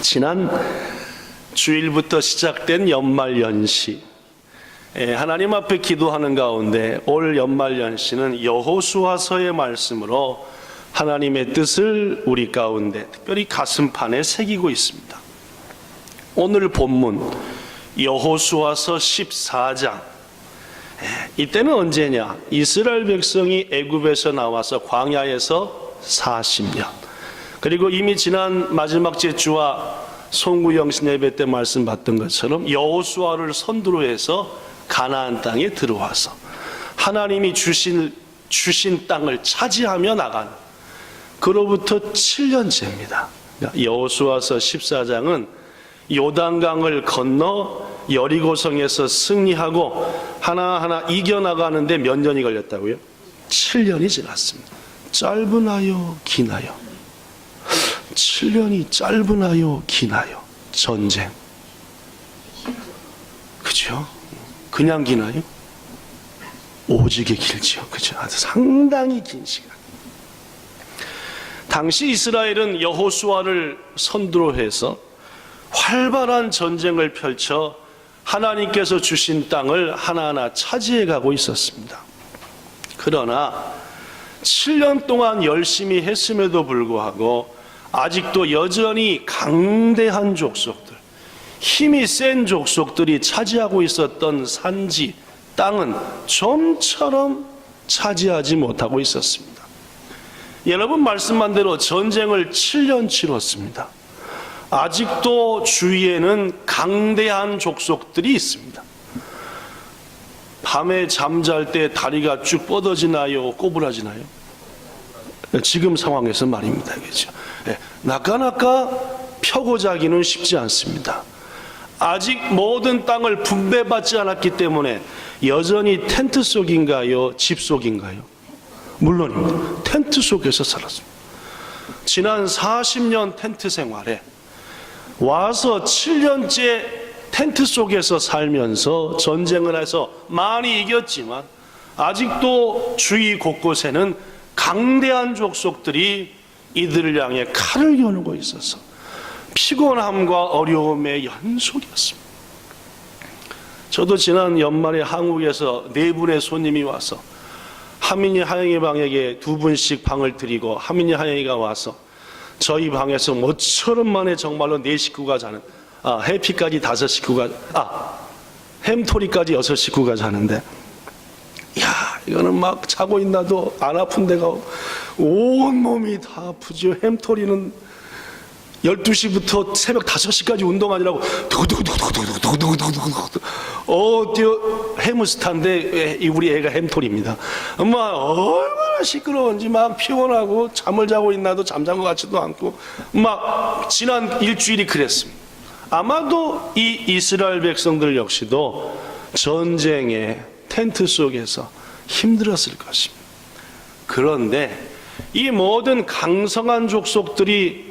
지난 주일부터 시작된 연말연시, 하나님 앞에 기도하는 가운데 올 연말연시는 여호수아서의 말씀으로 하나님의 뜻을 우리 가운데 특별히 가슴판에 새기고 있습니다. 오늘 본문 여호수아서 14장, 이때는 언제냐? 이스라엘 백성이 애굽에서 나와서 광야에서 40년, 그리고 이미 지난 마지막 제주와 송구 영신 예배 때 말씀 받던 것처럼 여호수아를 선두로 해서 가나안 땅에 들어와서 하나님이 주신 땅을 차지하며 나가는, 그로부터 7년째입니다. 여호수아서 14장은 요단강을 건너 여리고성에서 승리하고 하나하나 이겨나가는데 몇 년이 걸렸다고요? 7년이 지났습니다. 짧으나요? 기나요? 7년이 짧으나요? 기나요? 전쟁. 그죠? 그냥 기나요? 오지게 길지요. 그죠? 아주 상당히 긴 시간. 당시 이스라엘은 여호수아를 선두로 해서 활발한 전쟁을 펼쳐 하나님께서 주신 땅을 하나하나 차지해 가고 있었습니다. 그러나 7년 동안 열심히 했음에도 불구하고 아직도 여전히 강대한 족속들, 힘이 센 족속들이 차지하고 있었던 산지, 땅은 좀처럼 차지하지 못하고 있었습니다. 여러분 말씀한 대로 전쟁을 7년 치렀습니다. 아직도 주위에는 강대한 족속들이 있습니다. 밤에 잠잘 때 다리가 쭉 뻗어지나요? 꼬부라지나요? 지금 상황에서 말입니다. 그렇죠? 나까나까 펴고 자기는 쉽지 않습니다. 아직 모든 땅을 분배받지 않았기 때문에 여전히 텐트 속인가요? 집 속인가요? 물론입니다. 텐트 속에서 살았습니다. 지난 40년 텐트 생활에 와서 7년째 텐트 속에서 살면서 전쟁을 해서 많이 이겼지만 아직도 주위 곳곳에는 강대한 족속들이 이들을 향해 칼을 겨누고 있어서 피곤함과 어려움의 연속이었습니다. 저도 지난 연말에 한국에서 4분의 손님이 와서 하민이 하영이 방에게 2분씩 방을 드리고 하민이 하영이가 와서 저희 방에서 모처럼 만에 정말로 4식구가 자는, 해피까지 5식구가, 햄토리까지 6식구가 자는데, 이야, 이거는 막 자고 있나도 안 아픈 데가 온 몸이 다 아프죠. 햄토리는 12시부터 새벽 5시까지 운동하느라고 해무스타인데 우리 애가 햄토리입니다. 엄마 얼마나 시끄러운지 막 피곤하고 잠을 자고 있나도 잠잔 것 같지도 않고 막 지난 일주일이 그랬습니다. 아마도 이 이스라엘 백성들 역시도 전쟁의 텐트 속에서 힘들었을 것입니다. 그런데 이 모든 강성한 족속들이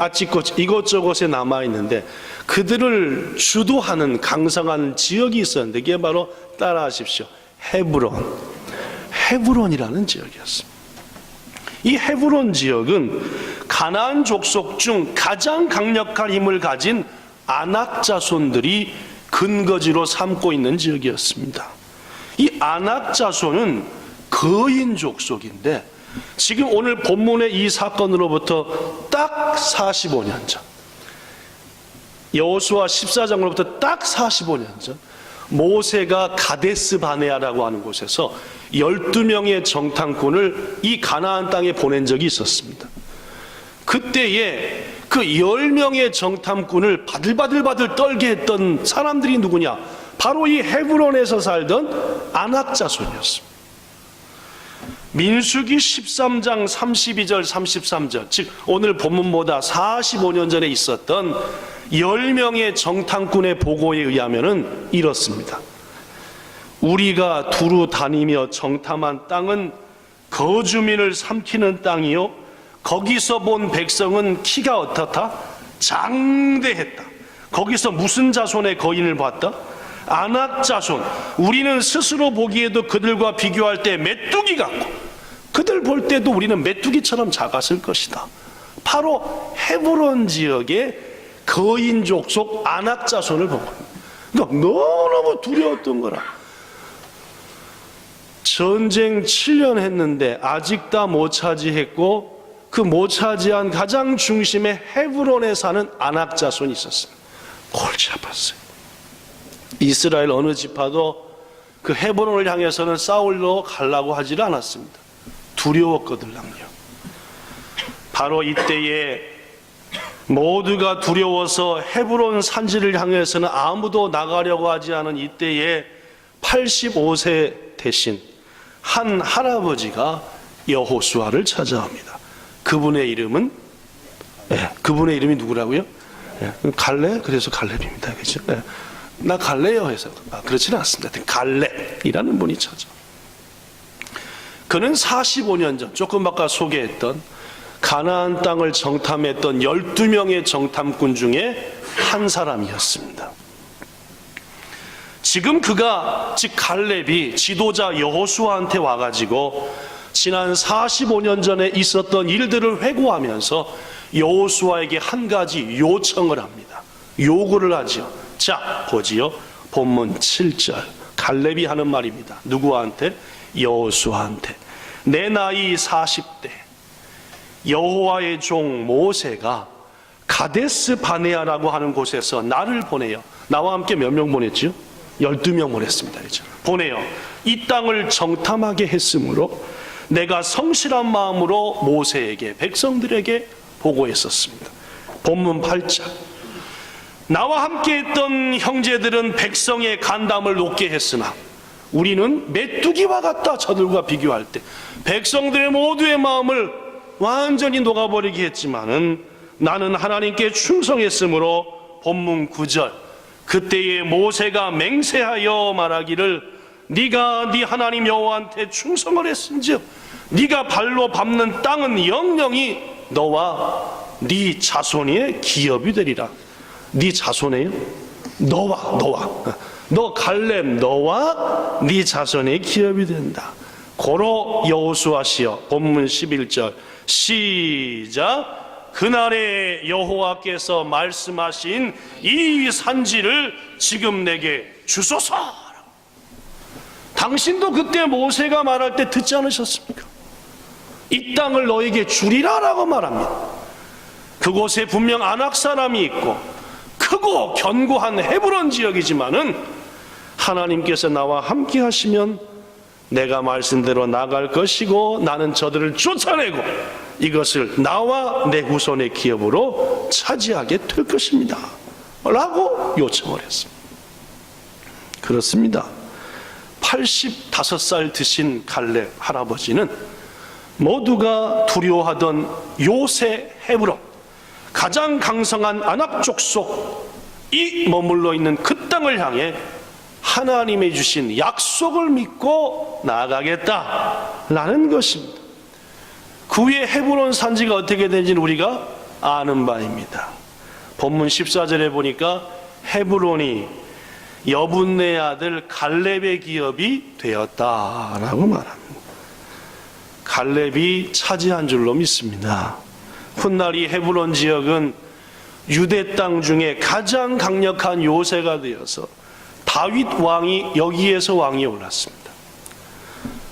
이곳저곳에 남아있는데 그들을 주도하는 강성한 지역이 있었는데 그게 바로, 따라하십시오, 헤브론이라는 지역이었습니다. 이 헤브론 지역은 가나안 족속 중 가장 강력한 힘을 가진 아낙 자손들이 근거지로 삼고 있는 지역이었습니다. 이 아낙 자손은 거인 족속인데 지금 오늘 본문의 이 사건으로부터 딱 45년 전, 여호수아 14장으로부터 딱 45년 전 모세가 가데스 바네아라고 하는 곳에서 12명의 정탐꾼을 이 가나안 땅에 보낸 적이 있었습니다. 그때에 그 10명의 정탐꾼을 바들바들 떨게 했던 사람들이 누구냐? 바로 이 헤브론에서 살던 아낙 자손이었습니다. 민수기 13장 32절 33절, 즉 오늘 본문보다 45년 전에 있었던 10명의 정탐꾼의 보고에 의하면 이렇습니다. 우리가 두루 다니며 정탐한 땅은 거주민을 삼키는 땅이요, 거기서 본 백성은 키가 어떻다? 장대했다. 거기서 무슨 자손의 거인을 봤다? 아낙 자손. 우리는 스스로 보기에도 그들과 비교할 때 메뚜기 같고 그들 볼 때도 우리는 메뚜기처럼 작았을 것이다. 바로 헤브론 지역의 거인족 속 아낙 자손을 본 겁니다. 그러니까 너무너무 두려웠던 거라. 전쟁 7년 했는데 아직 다 못 차지했고, 그 못 차지한 가장 중심에 헤브론에 사는 아낙 자손이 있었습니다. 골치 아팠어요. 이스라엘 어느 지파도 그 헤브론을 향해서는 싸우러 가려고 하지를 않았습니다. 두려웠거든요. 바로 이때에 모두가 두려워서 헤브론 산지를 향해서는 아무도 나가려고 하지 않은 이때에 85세 되신 한 할아버지가 여호수아를 찾아옵니다. 그분의 이름은 그분의 이름이 누구라고요? 갈렙? 그래서 갈렙입니다. 그렇죠? 나 갈렙이요 해서 그렇지는 않습니다. 갈렙이라는 분이 찾아. 그는 45년 전 조금 아까 소개했던 가나안 땅을 정탐했던 12명의 정탐꾼 중에 한 사람이었습니다. 지금 그가, 즉 갈렙이 지도자 여호수아한테 와가지고 지난 45년 전에 있었던 일들을 회고하면서 여호수아에게 한 가지 요청을 합니다. 요구를 하죠. 자, 보지요. 본문 7절 갈렙이 하는 말입니다. 누구한테? 여호수아한테. 내 나이 40대 여호와의 종 모세가 가데스 바네아라고 하는 곳에서 나를 보내요. 나와 함께 몇 명 보냈죠? 12명 보냈습니다. 그렇죠? 보내요. 이 땅을 정탐하게 했으므로 내가 성실한 마음으로 모세에게, 백성들에게 보고했었습니다. 본문 8절. 나와 함께 했던 형제들은 백성의 간담을 높게 했으나 우리는 메뚜기와 같다. 저들과 비교할 때 백성들의 모두의 마음을 완전히 녹아버리게 했지만은 나는 하나님께 충성했으므로 본문 9절. 그때에 모세가 맹세하여 말하기를 네가 네 하나님 여호와한테 충성을 했은즉 네가 발로 밟는 땅은 영영이 너와 네 자손의 기업이 되리라. 네 자손이에요? 너 갈렙, 너와 네 자손의 기업이 된다. 고로 여호수아시여. 본문 11절 시작. 그날에 여호와께서 말씀하신 이 산지를 지금 내게 주소서. 당신도 그때 모세가 말할 때 듣지 않으셨습니까? 이 땅을 너에게 주리라 라고 말합니다. 그곳에 분명 아낙 사람이 있고 크고 견고한 헤브론 지역이지만은 하나님께서 나와 함께 하시면 내가 말씀대로 나갈 것이고 나는 저들을 쫓아내고 이것을 나와 내 후손의 기업으로 차지하게 될 것입니다 라고 요청을 했습니다. 그렇습니다. 85살 드신 갈렙 할아버지는 모두가 두려워하던 요새 헤브론, 가장 강성한 아낙 족속이 머물러 있는 그 땅을 향해 하나님이 주신 약속을 믿고 나아가겠다라는 것입니다. 그 후에 헤브론 산지가 어떻게 되는지는 우리가 아는 바입니다. 본문 14절에 보니까 헤브론이 여분네 아들 갈렙의 기업이 되었다라고 말합니다. 갈렙이 차지한 줄로 믿습니다. 훗날 이 헤브론 지역은 유대 땅 중에 가장 강력한 요새가 되어서 다윗 왕이 여기에서 왕이 올랐습니다.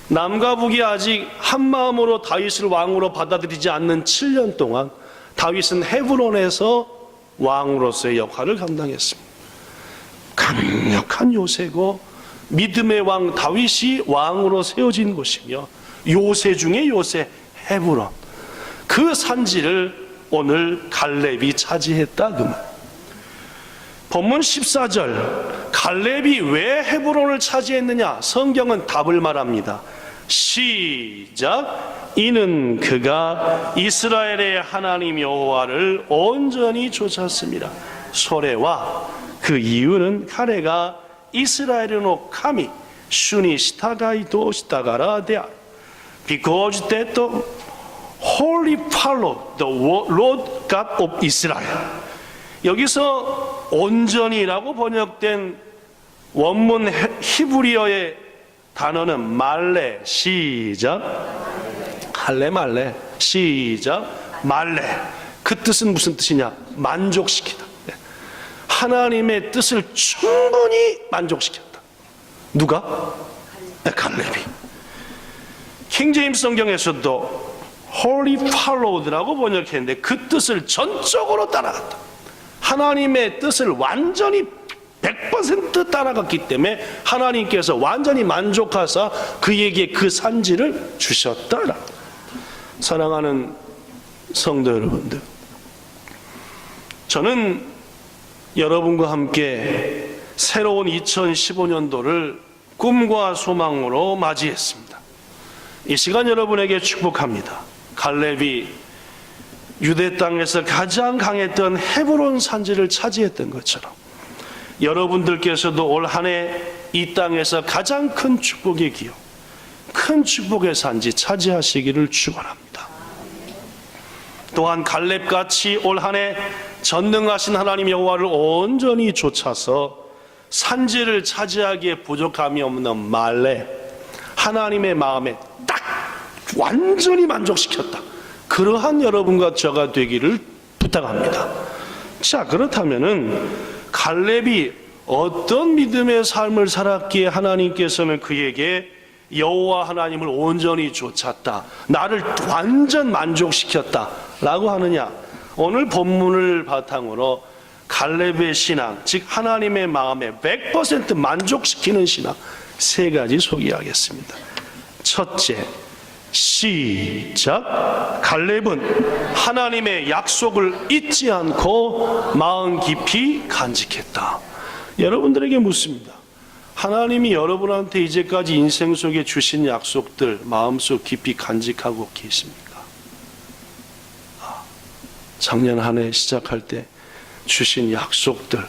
남과 북이 아직 한마음으로 다윗을 왕으로 받아들이지 않는 7년 동안 다윗은 헤브론에서 왕으로서의 역할을 감당했습니다. 강력한 요새고 믿음의 왕 다윗이 왕으로 세워진 곳이며 요새 중에 요새 헤브론, 그 산지를 오늘 갈렙이 차지했다 그 말. 본문 14절 갈렙이 왜 헤브론을 차지했느냐? 성경은 답을 말합니다. 시작. 이는 그가 이스라엘의 하나님 여호와를 온전히 쫓았습니다. 소레와 그 이유는彼가 이스라엘의の神主に従いと従らである。Because that wholly followed the Lord God of Israel. 여기서 온전히라고 번역된 원문 히브리어의 단어는 말레. 시작. 할레 말레. 시작. 말레. 그 뜻은 무슨 뜻이냐? 만족시키다. 하나님의 뜻을 충분히 만족시켰다. 누가? 갈렙이. 킹제임스 성경에서도 wholly followed라고 번역했는데 그 뜻을 전적으로 따라갔다. 하나님의 뜻을 완전히 100% 따라갔기 때문에 하나님께서 완전히 만족하사 그에게 그 산지를 주셨다. 사랑하는 성도 여러분들, 저는 여러분과 함께 새로운 2015년도를 꿈과 소망으로 맞이했습니다. 이 시간 여러분에게 축복합니다. 갈렙이 유대 땅에서 가장 강했던 헤브론 산지를 차지했던 것처럼 여러분들께서도 올 한 해 이 땅에서 가장 큰 축복의 기업, 큰 축복의 산지 차지하시기를 축원합니다. 또한 갈렙같이 올 한 해 전능하신 하나님 여호와를 온전히 좇아서 산지를 차지하기에 부족함이 없는 말레, 하나님의 마음에 딱 완전히 만족시켰다. 그러한 여러분과 저가 되기를 부탁합니다. 자, 그렇다면은 갈렙이 어떤 믿음의 삶을 살았기에 하나님께서는 그에게 여호와 하나님을 온전히 좇았다, 나를 완전 만족시켰다 라고 하느냐? 오늘 본문을 바탕으로 갈렙의 신앙, 즉 하나님의 마음에 100% 만족시키는 신앙 세 가지 소개하겠습니다. 첫째, 시작. 갈렙은 하나님의 약속을 잊지 않고 마음 깊이 간직했다. 여러분들에게 묻습니다. 하나님이 여러분한테 이제까지 인생 속에 주신 약속들 마음속 깊이 간직하고 계십니까? 작년 한 해 시작할 때 주신 약속들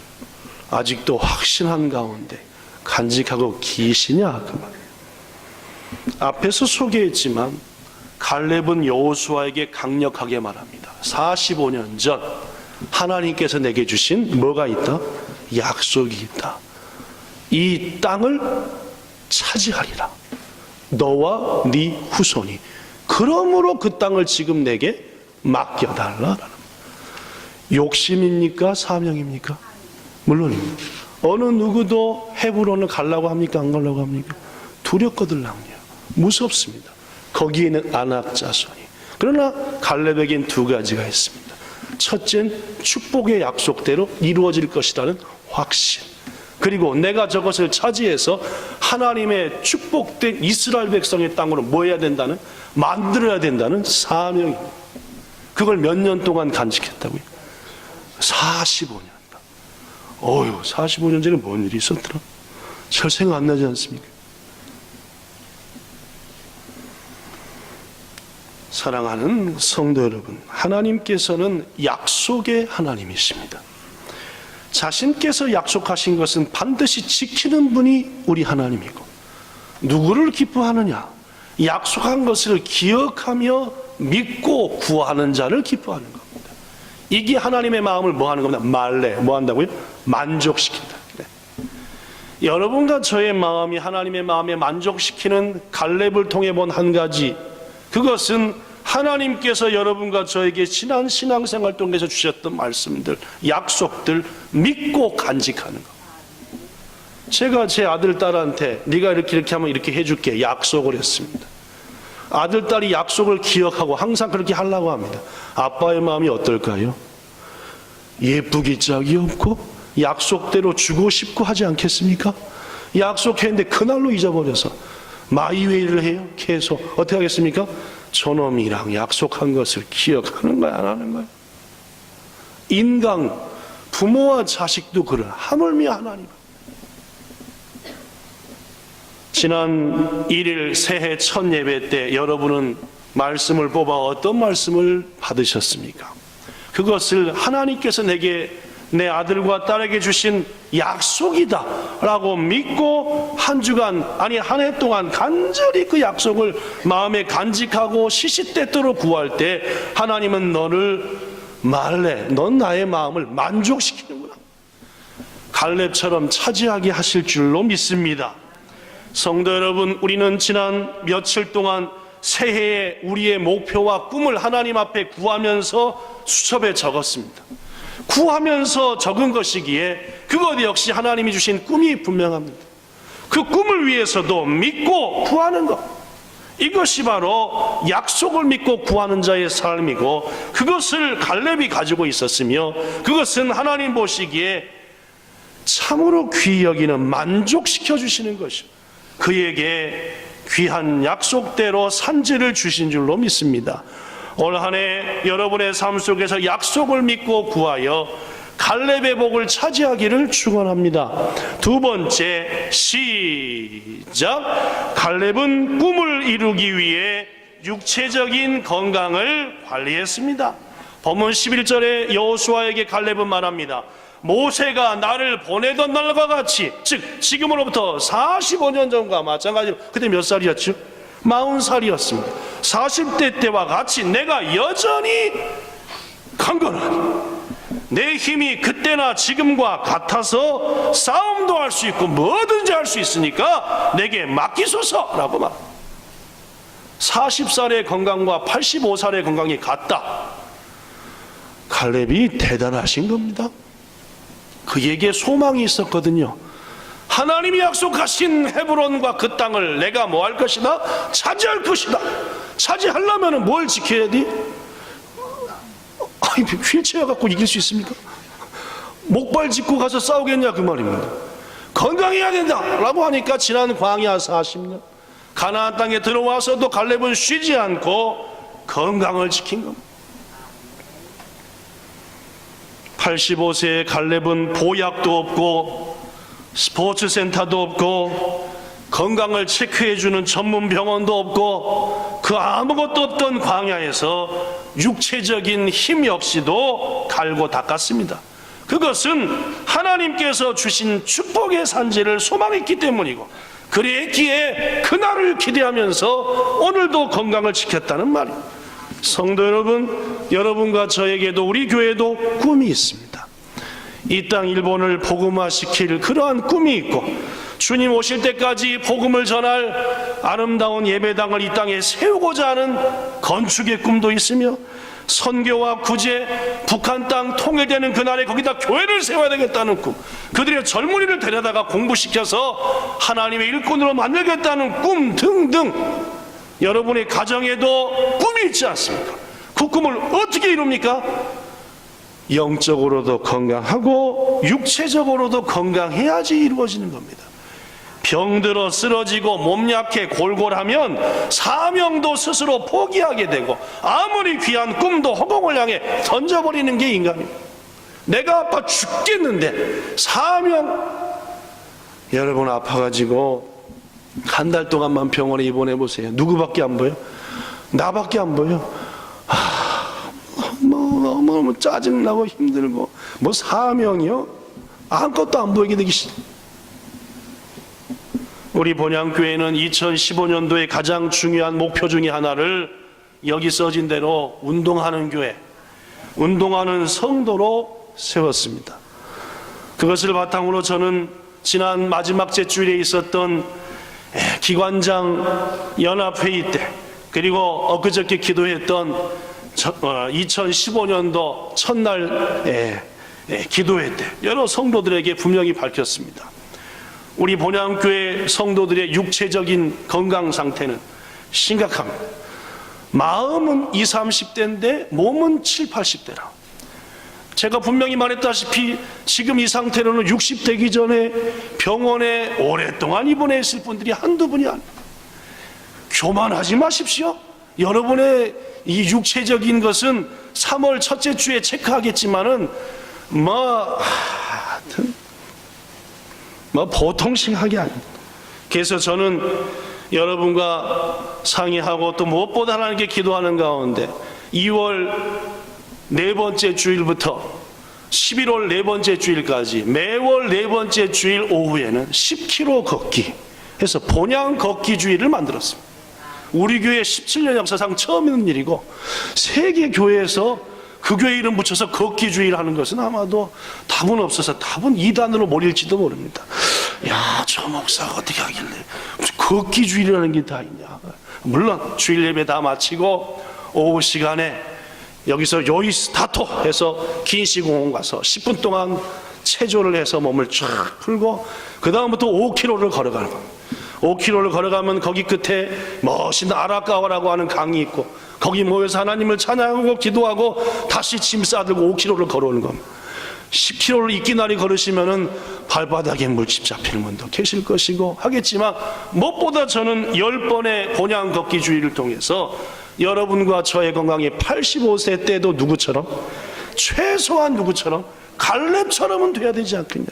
아직도 확신한 가운데 간직하고 계시냐 그 말이에요. 앞에서 소개했지만 갈렙은 여호수아에게 강력하게 말합니다. 45년 전 하나님께서 내게 주신 뭐가 있다? 약속이 있다. 이 땅을 차지하리라. 너와 네 후손이. 그러므로 그 땅을 지금 내게 맡겨달라라는. 욕심입니까? 사명입니까? 물론입니다. 어느 누구도 헤브론을 가려고 합니까? 안 가려고 합니까? 두렵거들랑요. 무섭습니다. 거기에는 아낙 자손이. 그러나 갈렙에겐 두 가지가 있습니다. 첫째는 축복의 약속대로 이루어질 것이라는 확신. 그리고 내가 저것을 차지해서 하나님의 축복된 이스라엘 백성의 땅으로 뭐 해야 된다는, 만들어야 된다는 사명입니다. 그걸 몇 년 동안 간직했다고요? 45년. 45년 전에 뭔 일이 있었더라? 잘 생각 안 나지 않습니까? 사랑하는 성도 여러분, 하나님께서는 약속의 하나님이십니다. 자신께서 약속하신 것은 반드시 지키는 분이 우리 하나님이고, 누구를 기뻐하느냐? 약속한 것을 기억하며 믿고 구하는 자를 기뻐하는 겁니다. 이게 하나님의 마음을 뭐 하는 겁니다? 말레, 뭐 한다고요? 만족시킨다. 네. 여러분과 저의 마음이 하나님의 마음에 만족시키는 갈렙을 통해 본 한 가지, 그것은 하나님께서 여러분과 저에게 지난 신앙생활 통해서 주셨던 말씀들, 약속들 믿고 간직하는 것. 제가 제 아들 딸한테 네가 이렇게 하면 이렇게 해줄게 약속을 했습니다. 아들 딸이 약속을 기억하고 항상 그렇게 하려고 합니다. 아빠의 마음이 어떨까요? 예쁘기 짝이 없고 약속대로 주고 싶고 하지 않겠습니까? 약속했는데 그날로 잊어버려서 마이웨이를 해요. 계속 어떻게 하겠습니까? 저놈이랑 약속한 것을 기억하는 거야, 안 하는 거야? 인간, 부모와 자식도 그래. 하물며 하나님. 지난 1일 새해 첫 예배 때 여러분은 말씀을 뽑아 어떤 말씀을 받으셨습니까? 그것을 하나님께서 내게 내 아들과 딸에게 주신 약속이다 라고 믿고 한 주간, 아니 한 해 동안 간절히 그 약속을 마음에 간직하고 시시때때로 구할 때 하나님은 너를 말래, 넌 나의 마음을 만족시키는구나, 갈렙처럼 차지하게 하실 줄로 믿습니다. 성도 여러분, 우리는 지난 며칠 동안 새해에 우리의 목표와 꿈을 하나님 앞에 구하면서 수첩에 적었습니다. 구하면서 적은 것이기에 그것 역시 하나님이 주신 꿈이 분명합니다. 그 꿈을 위해서도 믿고 구하는 것, 이것이 바로 약속을 믿고 구하는 자의 삶이고, 그것을 갈렙이 가지고 있었으며, 그것은 하나님 보시기에 참으로 귀히 여기는, 만족시켜 주시는 것이요, 그에게 귀한 약속대로 산지를 주신 줄로 믿습니다. 올 한 해 여러분의 삶 속에서 약속을 믿고 구하여 갈렙의 복을 차지하기를 축원합니다. 두 번째, 시작. 갈렙은 꿈을 이루기 위해 육체적인 건강을 관리했습니다. 본문 11절에 여호수아에게 갈렙은 말합니다. 모세가 나를 보내던 날과 같이, 즉 지금으로부터 45년 전과 마찬가지로, 그때 몇 살이었죠? 40살이었습니다. 40대 때와 같이 내가 여전히 강건하니 내 힘이 그때나 지금과 같아서 싸움도 할 수 있고 뭐든지 할 수 있으니까 내게 맡기소서라고 말. 40살의 건강과 85살의 건강이 같다. 갈렙이 대단하신 겁니다. 그에게 소망이 있었거든요. 하나님이 약속하신 헤브론과 그 땅을 내가 뭐 할 것이다? 차지할 것이다. 차지하려면 뭘 지켜야 돼? 휠체어 갖고 이길 수 있습니까? 목발 짚고 가서 싸우겠냐 그 말입니다. 건강해야 된다 라고 하니까 지난 광야 40년 가나안 땅에 들어와서도 갈렙은 쉬지 않고 건강을 지킨 겁니다. 85세의 갈렙은 보약도 없고 스포츠 센터도 없고 건강을 체크해주는 전문 병원도 없고 그 아무것도 없던 광야에서 육체적인 힘 역시도 갈고 닦았습니다. 그것은 하나님께서 주신 축복의 산지를 소망했기 때문이고, 그랬기에 그날을 기대하면서 오늘도 건강을 지켰다는 말이에요. 성도 여러분, 여러분과 저에게도, 우리 교회도 꿈이 있습니다. 이 땅 일본을 복음화시킬 그러한 꿈이 있고, 주님 오실 때까지 복음을 전할 아름다운 예배당을 이 땅에 세우고자 하는 건축의 꿈도 있으며, 선교와 구제, 북한 땅 통일되는 그날에 거기다 교회를 세워야 되겠다는 꿈, 그들의 젊은이를 데려다가 공부시켜서 하나님의 일꾼으로 만들겠다는 꿈 등등, 여러분의 가정에도 꿈이 있지 않습니까? 그 꿈을 어떻게 이룹니까? 영적으로도 건강하고 육체적으로도 건강해야지 이루어지는 겁니다. 병들어 쓰러지고 몸 약해 골골하면 사명도 스스로 포기하게 되고, 아무리 귀한 꿈도 허공을 향해 던져버리는 게 인간입니다. 내가 아파 죽겠는데 사명, 여러분 아파가지고 한 달 동안만 병원에 입원해보세요. 누구밖에 안 보여? 나밖에 안 보여. 너무 짜증나고 힘들고, 뭐 사명이요? 아무것도 안 보이게 되기 싫어. 우리 본향교회는 2015년도에 가장 중요한 목표 중에 하나를 여기 써진 대로 운동하는 교회, 운동하는 성도로 세웠습니다. 그것을 바탕으로 저는 지난 마지막 제주일에 있었던 기관장 연합회의 때, 그리고 엊그저께 기도했던 2015년도 첫날 기도회 때 여러 성도들에게 분명히 밝혔습니다. 우리 본향교회 성도들의 육체적인 건강 상태는 심각합니다. 마음은 20, 30대인데 몸은 7, 80대라. 제가 분명히 말했다시피 지금 이 상태로는 60 되기 전에 병원에 오랫동안 입원해 있을 분들이 한두 분이 아닙니다. 교만하지 마십시오. 여러분의 이 육체적인 것은 3월 첫째 주에 체크하겠지만은 보통 심하게 아닙니다. 그래서 저는 여러분과 상의하고 또 무엇보다 하나님께 기도하는 가운데 2월 네 번째 주일부터 11월 네 번째 주일까지 매월 네 번째 주일 오후에는 10km 걷기 해서 본향 걷기 주일을 만들었습니다. 우리 교회 17년 역사상 처음 있는 일이고, 세계 교회에서 그 교회 이름 붙여서 걷기 주일 하는 것은 아마도 답은 없어서 답은 2단으로 몰릴지도 모릅니다. 야, 저 목사가 어떻게 하길래 무슨 걷기 주일이라는 게 다 있냐. 물론 주일 예배 다 마치고 오후 시간에 여기서 요이스타토 해서 긴시공원 가서 10분 동안 체조를 해서 몸을 쫙 풀고 그 다음부터 5km를 걸어가는 겁니다. 5km를 걸어가면 거기 끝에 멋있는 아라카와라고 하는 강이 있고 거기 모여서 하나님을 찬양하고 기도하고 다시 짐 싸들고 5km를 걸어오는 겁니다. 10km를 이끼날이 걸으시면은 발바닥에 물집 잡히는 분도 계실 것이고 하겠지만 무엇보다 저는 10번의 곤양 걷기 주의를 통해서 여러분과 저의 건강이 85세 때도 누구처럼 최소한 누구처럼 갈렙처럼은 돼야 되지 않겠냐.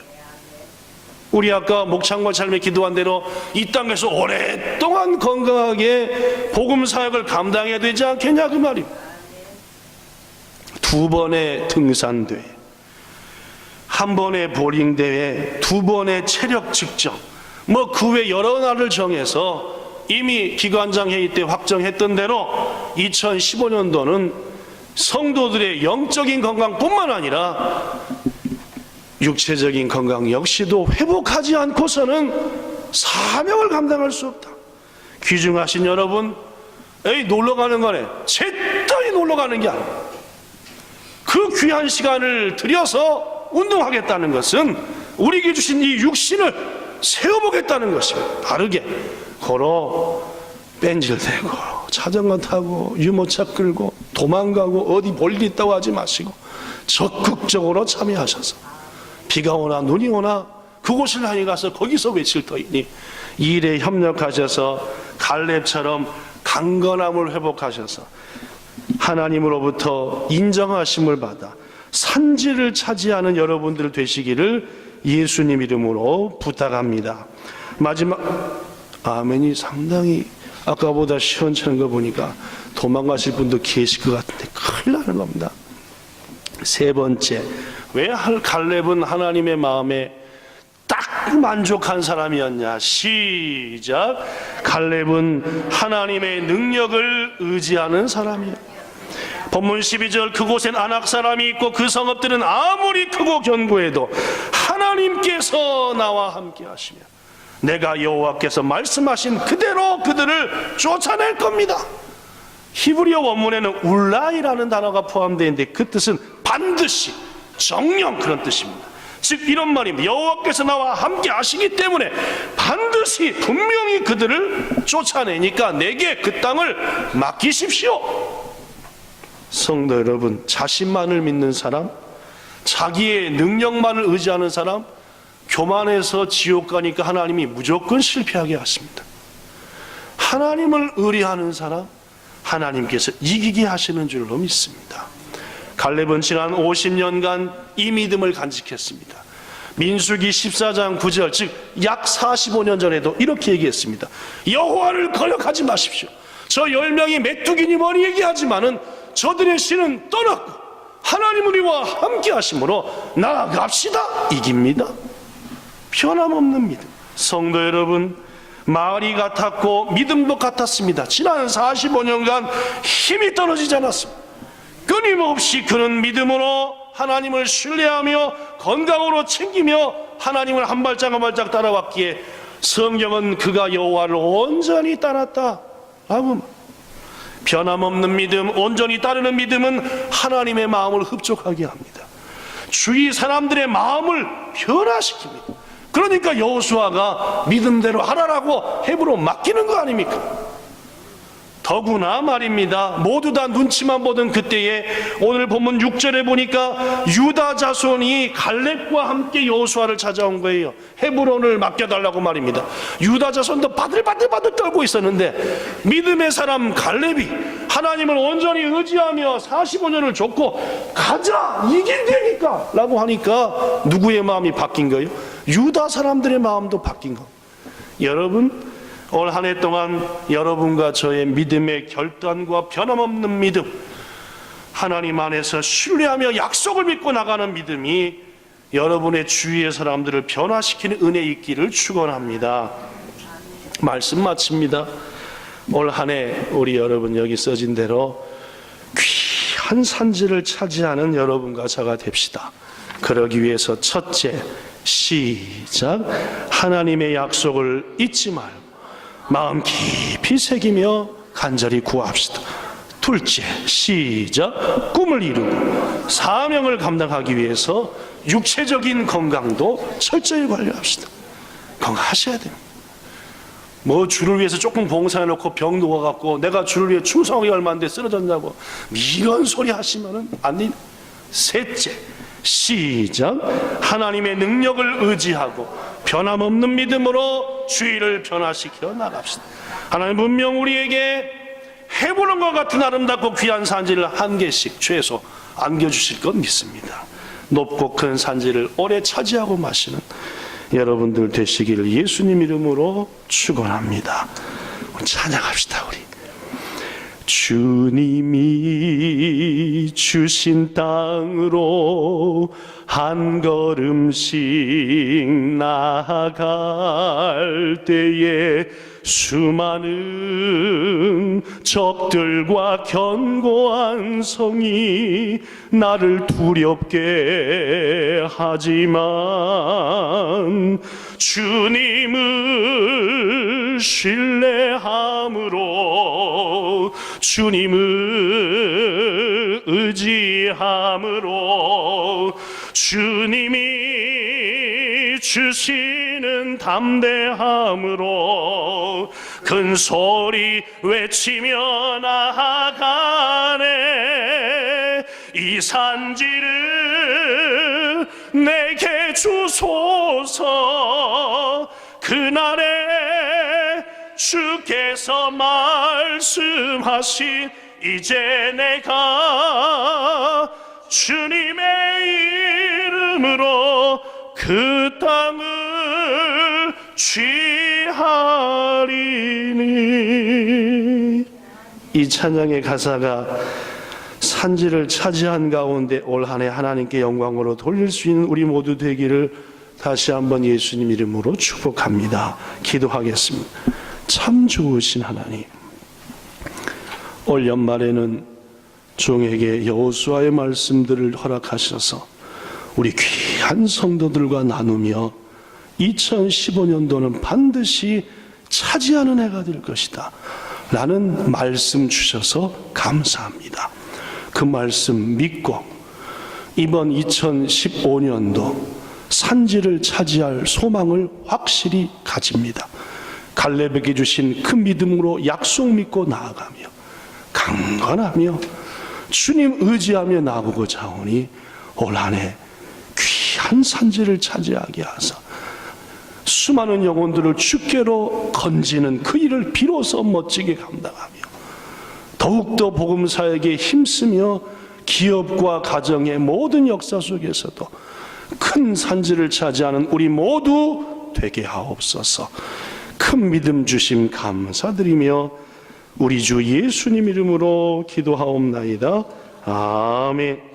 우리 아까 목창과 삶에 기도한 대로 이 땅에서 오랫동안 건강하게 복음 사역을 감당해야 되지 않겠냐 그 말입니다. 2번의 등산대회, 1번의 보링대회, 2번의 체력 측정, 뭐 그 외 여러 날을 정해서 이미 기관장 회의 때 확정했던 대로 2015년도는 성도들의 영적인 건강뿐만 아니라 육체적인 건강 역시도 회복하지 않고서는 사명을 감당할 수 없다. 귀중하신 여러분, 에이 놀러 가는 거네. 제때이 놀러 가는 게 아니야. 그 귀한 시간을 들여서 운동하겠다는 것은 우리에게 주신 이 육신을 세워보겠다는 것입니다. 바르게 걸어 뺀질대고 자전거 타고 유모차 끌고 도망가고 어디 볼일 있다고 하지 마시고 적극적으로 참여하셔서 비가 오나 눈이 오나 그곳을 향해 가서 거기서 외칠 터이니 이 일에 협력하셔서 갈렙처럼 강건함을 회복하셔서 하나님으로부터 인정하심을 받아 산지를 차지하는 여러분들 되시기를 예수님 이름으로 부탁합니다. 마지막 아멘이 상당히 아까보다 시원찮은 거 보니까 도망가실 분도 계실 것 같은데 큰일 나는 겁니다. 세 번째, 왜 갈렙은 하나님의 마음에 딱 만족한 사람이었냐. 시작. 갈렙은 하나님의 능력을 의지하는 사람이에요. 본문 12절, 그곳엔 아낙 사람이 있고 그 성읍들은 아무리 크고 견고해도 하나님께서 나와 함께 하시며 내가 여호와께서 말씀하신 그대로 그들을 쫓아낼 겁니다. 히브리어 원문에는 울라이라는 단어가 포함되어 있는데 그 뜻은 반드시, 정령 그런 뜻입니다. 즉 이런 말입니다. 여호와께서 나와 함께 하시기 때문에 반드시 분명히 그들을 쫓아내니까 내게 그 땅을 맡기십시오. 성도 여러분, 자신만을 믿는 사람, 자기의 능력만을 의지하는 사람, 교만해서 지옥 가니까 하나님이 무조건 실패하게 하십니다. 하나님을 의뢰하는 사람, 하나님께서 이기게 하시는 줄로 믿습니다. 갈렙은 지난 50년간 이 믿음을 간직했습니다. 민수기 14장 9절, 즉 약 45년 전에도 이렇게 얘기했습니다. 여호와를 거역하지 마십시오. 저 10명이 메뚜기니 뭐니 얘기하지만은 저들의 신은 떠났고 하나님 우리와 함께 하심으로 나아갑시다. 이깁니다. 변함없는 믿음. 성도 여러분, 말이 같았고 믿음도 같았습니다. 지난 45년간 힘이 떨어지지 않았습니다. 끊임없이 그는 믿음으로 하나님을 신뢰하며 건강으로 챙기며 하나님을 한 발짝 한 발짝 따라왔기에 성경은 그가 여호와를 온전히 따랐다라고. 변함없는 믿음, 온전히 따르는 믿음은 하나님의 마음을 흡족하게 합니다. 주위 사람들의 마음을 변화시킵니다. 그러니까 여호수아가 믿음대로 하라라고 헤브론 맡기는 거 아닙니까? 더구나 말입니다. 모두 다 눈치만 보던 그때에 오늘 본문 6절에 보니까 유다 자손이 갈렙과 함께 여호수아를 찾아온 거예요. 헤브론을 맡겨달라고 말입니다. 유다 자손도 바들바들 떨고 있었는데 믿음의 사람 갈렙이 하나님을 온전히 의지하며 45년을 줬고 가자 이긴다니까 라고 하니까 누구의 마음이 바뀐 거예요? 유다 사람들의 마음도 바뀐 거. 여러분, 올 한 해 동안 여러분과 저의 믿음의 결단과 변함없는 믿음, 하나님 안에서 신뢰하며 약속을 믿고 나가는 믿음이 여러분의 주위의 사람들을 변화시키는 은혜 있기를 축원합니다. 말씀 마칩니다. 올 한 해 우리 여러분 여기 써진 대로 귀한 산지를 차지하는 여러분과 저가 됩시다. 그러기 위해서 첫째, 시작. 하나님의 약속을 잊지 말고 마음 깊이 새기며 간절히 구합시다. 둘째, 시작. 꿈을 이루고 사명을 감당하기 위해서 육체적인 건강도 철저히 관리합시다. 건강하셔야 됩니다. 뭐 주를 위해서 조금 봉사해놓고 병 누워갖고 내가 주를 위해 충성하기 얼마인데 쓰러졌냐고 이런 소리 하시면은 안 됩니다. 셋째, 시작. 하나님의 능력을 의지하고 변함없는 믿음으로 주의를 변화시켜 나갑시다. 하나님 분명 우리에게 해보는 것 같은 아름답고 귀한 산지를 한 개씩 최소 안겨주실 것 믿습니다. 높고 큰 산지를 오래 차지하고 마시는 여러분들 되시기를 예수님 이름으로 축원합니다. 찬양합시다. 우리 주님이 주신 땅으로 한 걸음씩 나아갈 때에 수많은 적들과 견고한 성이 나를 두렵게 하지만 주님을 신뢰함으로 주님을 의지함으로 주님이 주시는 담대함으로 큰 소리 외치며 나아가네. 이 산지를 내게 주소서. 그날에 주께서 말씀하신 이제 내가 주님의 이름으로 그 땅을 취하리니. 이 찬양의 가사가 산지를 차지한 가운데 올 한 해 하나님께 영광으로 돌릴 수 있는 우리 모두 되기를 다시 한번 예수님 이름으로 축복합니다. 기도하겠습니다. 참 좋으신 하나님, 올 연말에는 종에게 여호수아의 말씀들을 허락하셔서 우리 귀한 성도들과 나누며 2015년도는 반드시 차지하는 해가 될 것이다 라는 말씀 주셔서 감사합니다. 그 말씀 믿고 이번 2015년도 산지를 차지할 소망을 확실히 가집니다. 갈렙에게 주신 큰 믿음으로 약속 믿고 나아가며 강건하며 주님 의지하며 나아가고자 하오니 올 한 해 귀한 산지를 차지하게 하사 수많은 영혼들을 주께로 건지는 그 일을 비로소 멋지게 감당하며 더욱더 복음사에게 힘쓰며 기업과 가정의 모든 역사 속에서도 큰 산지를 차지하는 우리 모두 되게 하옵소서. 큰 믿음 주심 감사드리며 우리 주 예수님 이름으로 기도하옵나이다. 아멘.